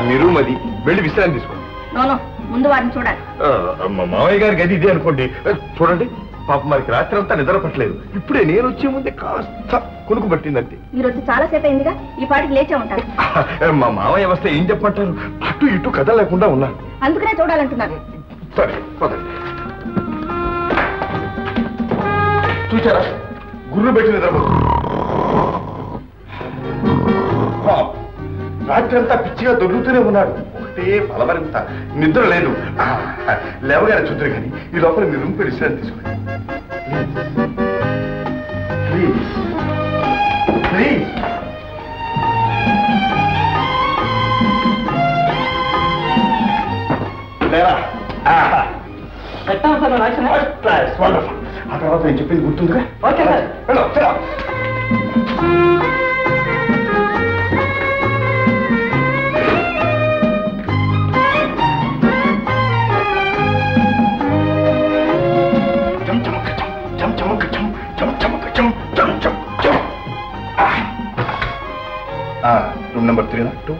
మీరు మరి వెళ్ళి విశ్రాంతి తీసుకోండి. ముందు వారిని చూడాలి. మామయ్య గారి గది ఇదే అనుకోండి. చూడండి, పాప మరికి రాత్రి అంతా నిద్ర పట్టలేదు. ఇప్పుడే నేను వచ్చే ముందే కాస్త కొనుక్కు పట్టిందంటే. మీరు వచ్చి చాలా సేపు అయిందిగా, ఈ పాటికి లేచే ఉంటారు. మా మామయ్య వస్తే ఏం చెప్పంటారు? అటు ఇటు కథ లేకుండా ఉన్నాను. అందుకనే చూడాలంటున్నాను. సరే పదండి. చూచారా, గుర్రు పెట్టి నిద్రపోతుంది. రాత్రి అంతా పిచ్చిగా దొరుకుతూనే ఉన్నాడు. ఒకటే బలమరింత నిద్ర లేదు. లేవగానే చూద్దరు కానీ ఈ లోపల మీరు రూమ్ పెట్టి విశ్రాంతి తీసుకోండి. Please please. లేరా? ఆ తర్వాత నేను చెప్పింది గుర్తుందిగా? Room number 302.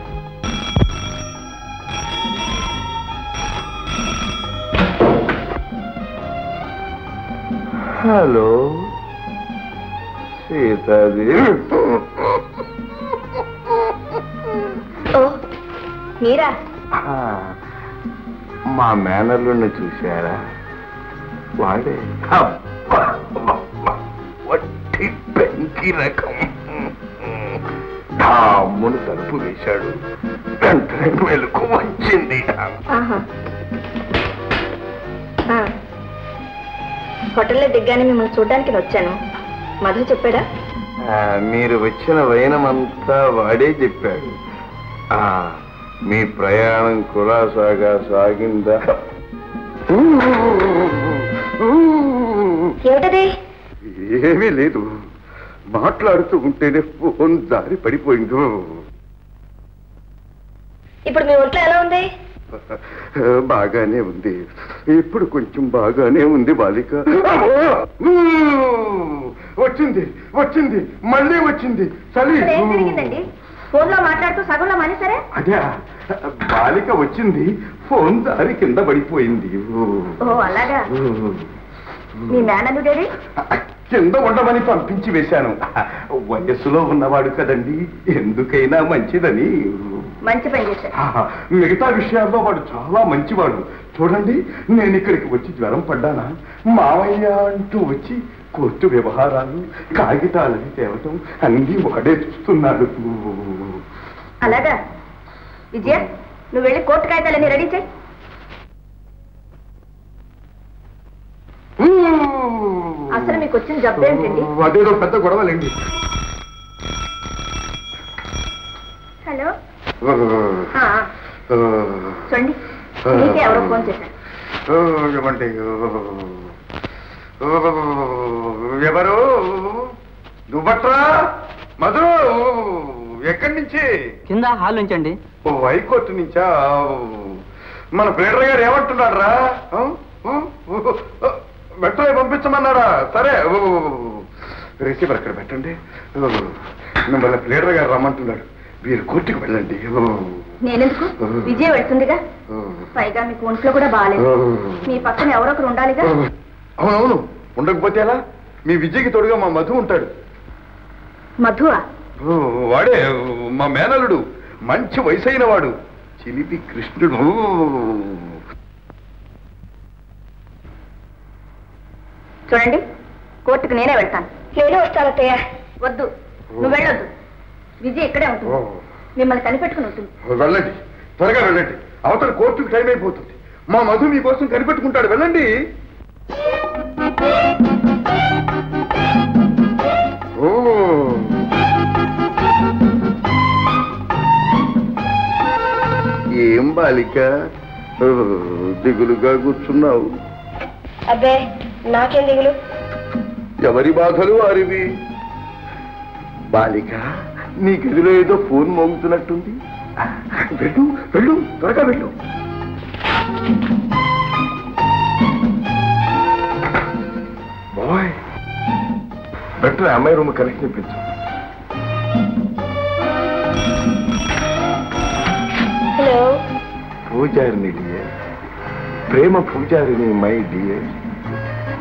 హలో సీతాదేవి. ఓ మీరా? మా మేనల్లుని చూశారా? వాడే వట్టి పెంకి రకం. అమ్మును తలుపు వేశాడు. వెంటనే మెలకు వచ్చింది. హోటల్లో దిగ్గానే మిమ్మల్ని చూడడానికి వచ్చాను. మధు చెప్పాడా? మీరు వచ్చిన వైనమంతా వాడే చెప్పాడు. మీ ప్రయాణం కులాసాగా సాగిందా? ఏమిటది? ఏమీ లేదు. మాట్లాడుతూ ఉంటేనే ఫోన్ దారి పడిపోయింది. ఇప్పుడు మీ ఒంట్లో ఎలా ఉంది? బాగానే ఉంది. ఇప్పుడు కొంచెం బాగానే ఉంది బాలిక. వచ్చింది వచ్చింది మళ్ళీ వచ్చింది చలి. ఫోన్ లో మాట్లాడుతూ సగంలో మానేసరే? అదే బాలిక వచ్చింది, ఫోన్ దారి కింద పడిపోయింది. ఓ అలాగా. మీ మేనల్లుడేది? కింద ఉండమని పంపించి వేశాను. వయస్సులో ఉన్నవాడు కదండి, ఎందుకైనా మంచిదని. మంచి పని చేశారు. మిగతా విషయాల్లో వాడు చాలా మంచివాడు. చూడండి, నేను ఇక్కడికి వచ్చి జ్వరం పడ్డానా, మావయ్య అంటూ వచ్చి కోర్టు వ్యవహారాలు కాగితాలని తేవటం అన్నీ వాడే చూస్తున్నాడు. అలాగా. విజయ, నువ్వు వెళ్ళి కోర్టు కాగితాలన్నీ రెడీ చేయి. అసలు మీకు వచ్చిన జబ్బు ఏంటండి? అదేదో పెద్ద గొడవలేండి. హలో చూడండి, మీకే ఎవరో ఫోన్ చేశారు. ఎవరు? నువ్వట్రా మధు? ఎక్కడి నుంచి? కింద హాల్ నుంచి అండి. హైకోర్టు నుంచా? మన ప్లేడర్ గారు ఏమంటున్నాడు రా? వెంటనే పంపించమన్నాడా? సరే, రిసీవర్ అక్కడ పెట్టండి. మిమ్మల్ని ప్లేడర్ గారు రమ్మంటున్నాడు. మీరు కోర్టుకు వెళ్ళండి. నేనెందుకు? విజయ్ వెళ్తుందిగా. పైగా మీకు ఒంట్లో కూడా బాగాలేదు. మీ పక్కన ఎవరొకరు ఉండాలిగా. అవునవును, ఉండకపోతే ఎలా? మీ విజయ్కి తోడుగా మా మధు ఉంటాడు. మధువా? వాడే మా మేనల్లుడు. మంచి వయసైన వాడు, చిలిపి కృష్ణుడు. చూడండి, కోర్టుకు నేనే వెళ్తాను. నేనే వస్తానత్తయ్య. వద్దు, నువ్వు వెళ్ళొద్దు. విజయ్ ఇక్కడే ఉంటుంది, మిమ్మల్ని కనిపెట్టుకుని ఉంటుంది. వెళ్ళండి, త్వరగా వెళ్ళండి. అవతల కోర్టుకు టైం అయిపోతుంది. మా మధు మీకోసం కనిపెట్టుకుంటాడు. వెళ్ళండి. ఏం బాలిక దిగులుగా కూర్చున్నావు? అబ్బే, నాకేం దిగులు. ఎవరి బాధలు వారివి. బాలిక, నీ గదిలో ఏదో ఫోన్ మోగుతున్నట్టుంది. వెళ్ళు వెళ్ళు, త్వరగా వెళ్ళు. బాయ్, బెటర్ అమ్మాయి రూమ్ కనెక్షన్ ఇప్పించు. హలో పూజారిని డియర్, ప్రేమ పూజారిని మై డియర్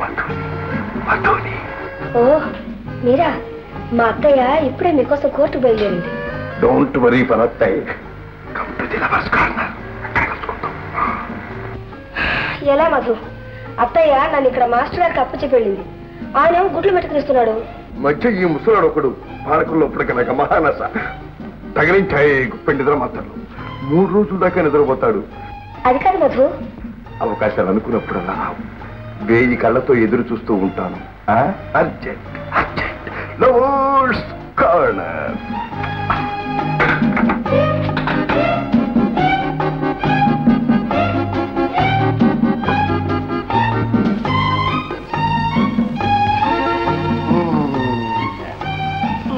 మధుని. ఓ మీరా, మా అత్తయ్య ఇప్పుడే మీకోసం కోర్టు బయలుదేరింది. డోంట్ వరీ ఫర్ అత్తయ్య, come to the lovers corner. ఎలా మధు? అత్తయ్య నన్ను ఇక్కడ మాస్టర్ గారికి అప్పచెప్పి వెళ్ళింది. ఆయన గుడ్లు మెట్టుకునిస్తున్నాడు. మధ్య ఈ ముసలాడు ఒకడు పాలకుల్లో ఇప్పటికనక మహానస తగిలించాయి గుప్పెండి నిద్ర మాత్రం 3 రోజుల దాకా నిద్రపోతాడు. అది కాదు మధు, అవకాశాలు అనుకున్నప్పుడల్లా రావు. 1000 కళ్ళతో ఎదురు చూస్తూ ఉంటాను. Urgent urgent lovers corner.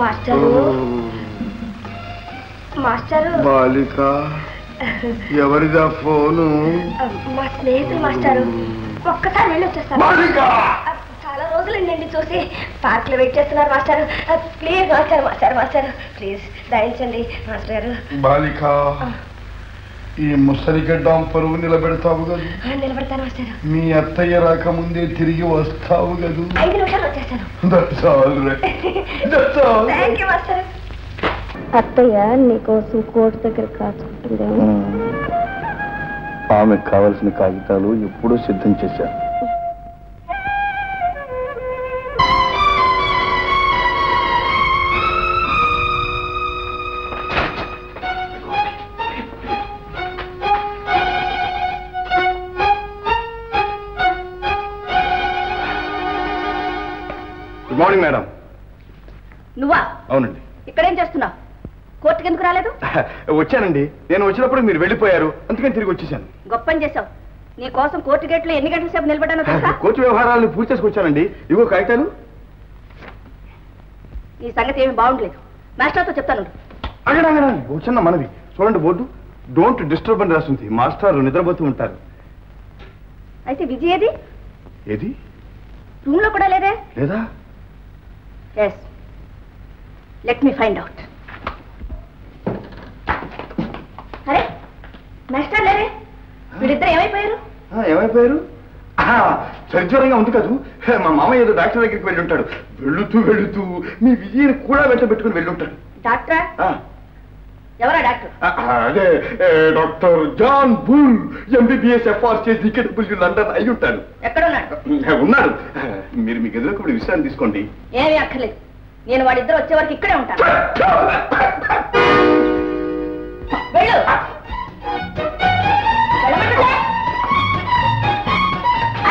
Master master బాలిక, ఎవరిదా ఫోను? మా స్నేహితులు మాస్టారు. ఒక్కసారి వెళ్ళి వచ్చేస్తాను. చాలా రోజులండి చూసి. పార్క్ లో వెయిట్ చేస్తున్నారు మాస్టారు. ప్లీజ్ మాస్టారు మాస్టారు మాస్టారు ప్లీజ్ దయించండి మాస్టర్ గారు. బాలిక, ఈ ముసలిగడ్డం పరువు నిలబెడతావు గదు. నిలబడతాను మాస్టారు. మీ అత్తయ్య రాకముందే తిరిగి వస్తావు గదు. 5 నిమిషాలు వచ్చేస్తాను. That's all right. That's all right. Thank you master. అత్తయ్య నీకోసం కోర్టు దగ్గర కాచుకుంటుందేమో. ఆమెకు కావలసిన కాగితాలు ఎప్పుడూ సిద్ధం చేశారు. Good morning madam. నువ్వా? అవునండి. ఇక్కడేం చేస్తున్నావు? కోర్టుకి ఎందుకు రాలేదు? వచ్చానండి. నేను వచ్చినప్పుడు మీరు వెళ్ళిపోయారు, అందుకని తిరిగి వచ్చేసాను. గొప్పని చేశావు. నీ కోసం కోర్టు గేట్లో ఎన్ని గంటల సేపు నిలబడ్డానో తెలుసా? కోర్టు వ్యవహారాలను పూర్తి చేసుకొచ్చానండి. ఇవో కాగితాలు. ఈ సంగతి ఏమి బాగుండలేదు. మాస్టర్తో చెప్తాను. అగడండి, ఓ చిన్న మనవి. చూడండి, బోర్డు డోంట్ డిస్టర్బ్ అని రాస్తుంది. మాస్టర్ నిద్రపోతూ ఉంటారు. అయితే విజయ్ ఏది? ఏది? రూమ్ లో కూడా లేదే? లేదా? Yes, let me find out. అరే మాస్టర్ లేరే? వీళ్ళిద్దరు ఏమైపోయారు? ఏమైపోయారు? సరిజ్వరంగా ఉంది కాదు. మా మామయ్య ఏదో డాక్టర్ దగ్గరికి వెళ్ళి ఉంటాడు. వెళుతూ మీ విజయని కూడా వెంట పెట్టుకుని వెళ్ళి ఉంటాడు. డాక్టరా? ఎవరా డాక్టర్? అదే doctor John Bull, MBBS FRCDKW London అయి ఉంటాడు. ఎక్కడ ఉన్నాడు? ఉన్నాడు. మీరు మీ గదిలోకి ఇప్పుడు విశ్రాంతి తీసుకోండి. ఏమీ అక్కర్లేదు. నేను వాడిద్దరు వచ్చే వరకు ఇక్కడే ఉంటాను. వెళ్ళు.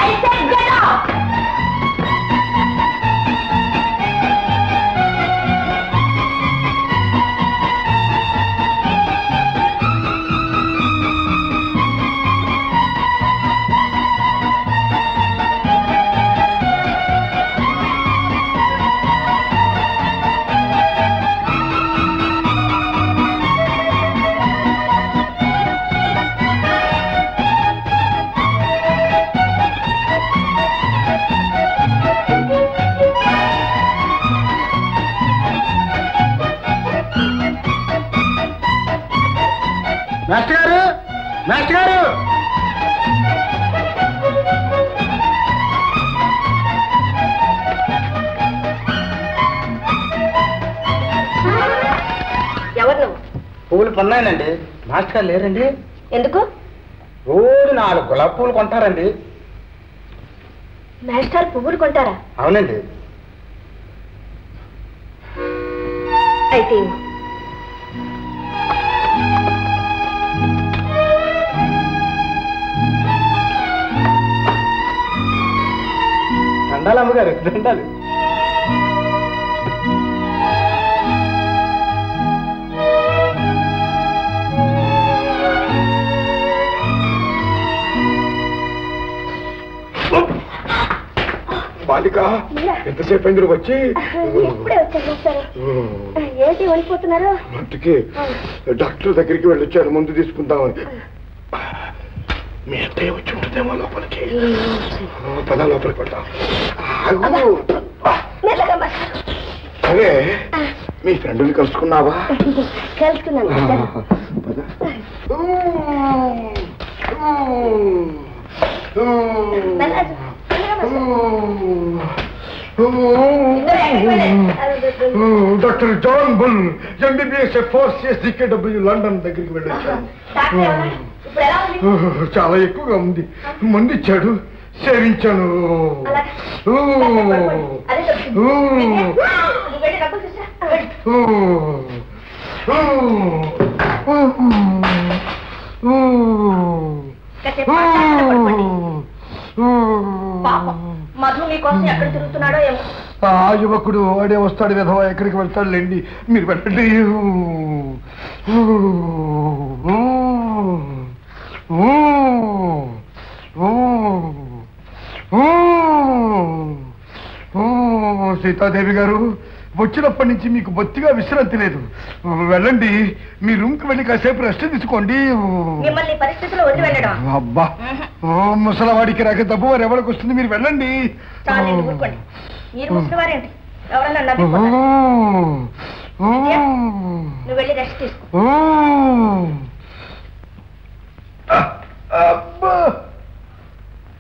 I said get out. Master గారు, మాస్టర్ గారు! ఎవరు నువ్వు? పువ్వులు కొన్నానండి. మాస్టర్ గారు లేరండి. ఎందుకు? రోజు 4 గులాబీ పువ్వులు కొంటారండి. మాస్టర్ పువ్వులు కొంటారా? అవునండి. అయితే దండాలు అమ్మగారు, దండాలు. బాలిక, ఎంతసేపు అయింది వచ్చి? ఇప్పుడే వచ్చాను సార్. ఏంటి వెళ్ళిపోతున్నారు? అందుకే డాక్టర్ దగ్గరికి వెళ్ళొచ్చాను, మందు తీసుకుందామని. మీ అత్తయ్య వచ్చి ఉంటుందేమో లోపలికి. పద లోపలికి పడతాం. అదే మీ ఫ్రెండ్ని కలుసుకున్నావా? కలుసుకున్నాను. మెల్లగా, మెల్లగా. Doctor John Bull MBBS 4CSDKW London దగ్గరికి వెళ్ళొచ్చాను. డాక్టర్ ఏమన్నాడు? ఇప్పుడు ఎలా ఉంది? చాలా ఎక్కువగా ఉంది. మందు ఇచ్చాడు, సేవించాను. అలాగే. అదే చెప్తుంది. నువ్వు వెళ్ళి డబ్బులు చూసా. కాసేపు మాట్లాడుతూ పడుకోండి. పాపం మధు మీకోసం ఎక్కడ తిరుగుతున్నాడో ఏమో. ఆ యువకుడు వాడే వస్తాడు విధవా, ఎక్కడికి వెళ్తాడులేండి, మీరు వెళ్ళండి. సీతాదేవి గారు, వచ్చినప్పటి నుంచి మీకు బొత్తిగా విశ్రాంతి లేదు. వెళ్ళండి, మీ రూమ్కి వెళ్ళి కాసేపు రెస్ట్ తీసుకోండి. మిమ్మల్ని పరిస్థితుల్లో వదిలి వెళ్ళడం. అబ్బా, ముసలవాడికి రాక తప్పు వారు ఎవరికి వస్తుంది, మీరు వెళ్ళండి. చాలండి, ఊరుకోండి. మీరు ముసలివారేంటి? ఎవరన్నా నవ్విపోతారు. నువ్వు వెళ్ళి రెస్ట్ తీసుకో.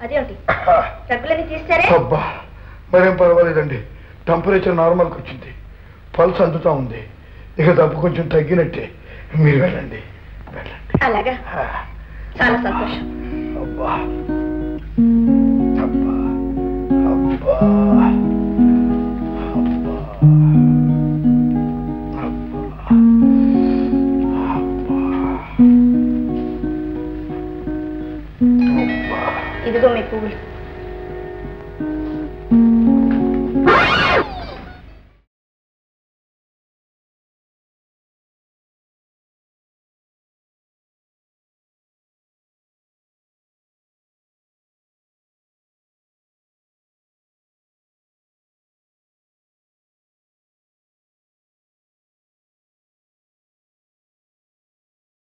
అదేంటి డబ్బులన్నీ తీస్తారే? అబ్బా, మరేం పర్వాలేదండి. టెంపరేచర్ నార్మల్కి వచ్చింది, పల్స్ అందుతా ఉంది. ఇక డబ్బు కొంచెం తగ్గినట్టే. మీరు వెళ్ళండి, వెళ్ళండి. అలాగా, చాలా సంతోషం. అబ్బా అబ్బా అబ్బా ఇదిగో మీ పువ్వులు.